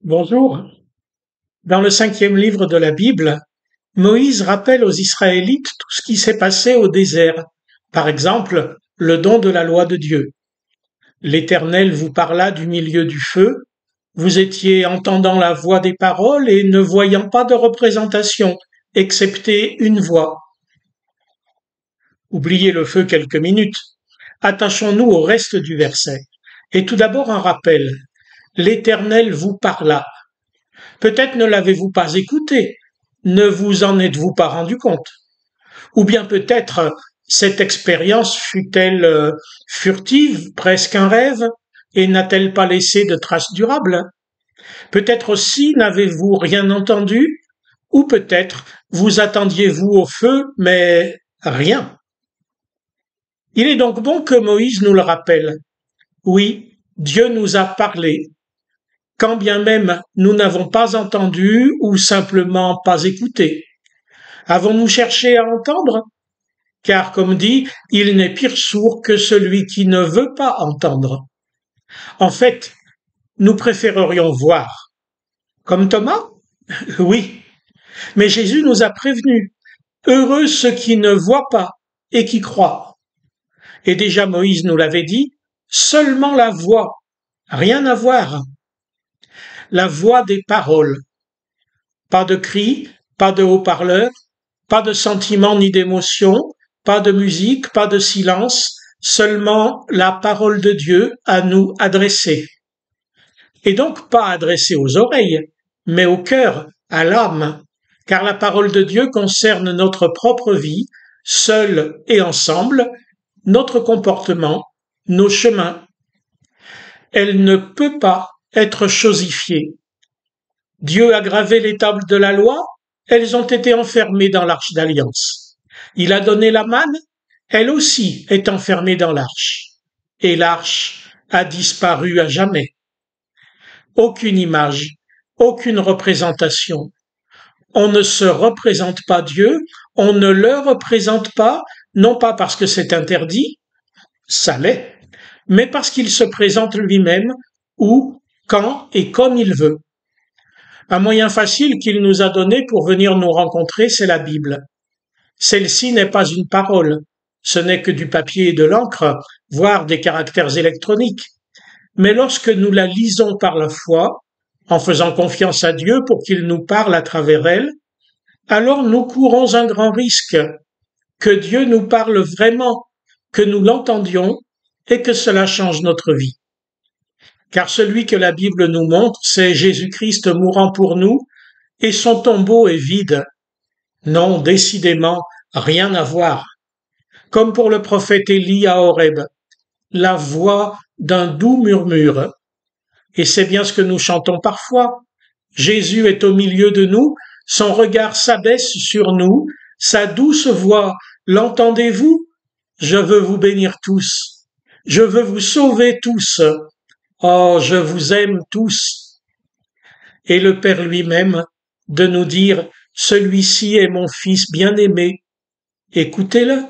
Bonjour. Dans le 5e livre de la Bible, Moïse rappelle aux Israélites tout ce qui s'est passé au désert. Par exemple, le don de la loi de Dieu. L'Éternel vous parla du milieu du feu. Vous étiez entendant la voix des paroles et ne voyant pas de représentation, excepté une voix. Oubliez le feu quelques minutes. Attachons-nous au reste du verset. Et tout d'abord un rappel. L'Éternel vous parla. Peut-être ne l'avez-vous pas écouté, ne vous en êtes-vous pas rendu compte? Ou bien peut-être cette expérience fut-elle furtive, presque un rêve, et n'a-t-elle pas laissé de traces durables? Peut-être aussi n'avez-vous rien entendu, ou peut-être vous attendiez-vous au feu, mais rien. Il est donc bon que Moïse nous le rappelle. Oui, Dieu nous a parlé, quand bien même nous n'avons pas entendu ou simplement pas écouté. Avons-nous cherché à entendre? Car, comme dit, il n'est pire sourd que celui qui ne veut pas entendre. En fait, nous préférerions voir. Comme Thomas? Oui. Mais Jésus nous a prévenus. Heureux ceux qui ne voient pas et qui croient. Et déjà Moïse nous l'avait dit, seulement la voix, rien à voir. La voix des paroles. Pas de cris, pas de haut-parleurs, pas de sentiments ni d'émotions, pas de musique, pas de silence, seulement la parole de Dieu à nous adresser. Et donc pas adressée aux oreilles, mais au cœur, à l'âme, car la parole de Dieu concerne notre propre vie, seule et ensemble, notre comportement, nos chemins. Elle ne peut pas être chosifiée. Dieu a gravé les tables de la loi, elles ont été enfermées dans l'arche d'alliance. Il a donné la manne, elle aussi est enfermée dans l'arche. Et l'arche a disparu à jamais. Aucune image, aucune représentation. On ne se représente pas Dieu, on ne le représente pas, non pas parce que c'est interdit, ça l'est, mais parce qu'il se présente lui-même où, quand et comme il veut. Un moyen facile qu'il nous a donné pour venir nous rencontrer, c'est la Bible. Celle-ci n'est pas une parole, ce n'est que du papier et de l'encre, voire des caractères électroniques. Mais lorsque nous la lisons par la foi, en faisant confiance à Dieu pour qu'il nous parle à travers elle, alors nous courons un grand risque, que Dieu nous parle vraiment, que nous l'entendions et que cela change notre vie. Car celui que la Bible nous montre, c'est Jésus-Christ mourant pour nous, et son tombeau est vide. Non, décidément, rien à voir. Comme pour le prophète Élie à Horeb, la voix d'un doux murmure. Et c'est bien ce que nous chantons parfois. Jésus est au milieu de nous, son regard s'abaisse sur nous, sa douce voix, l'entendez-vous? Je veux vous bénir tous. Je veux vous sauver tous. Oh, je vous aime tous. Et le Père lui-même de nous dire, celui-ci est mon Fils bien-aimé. Écoutez-le.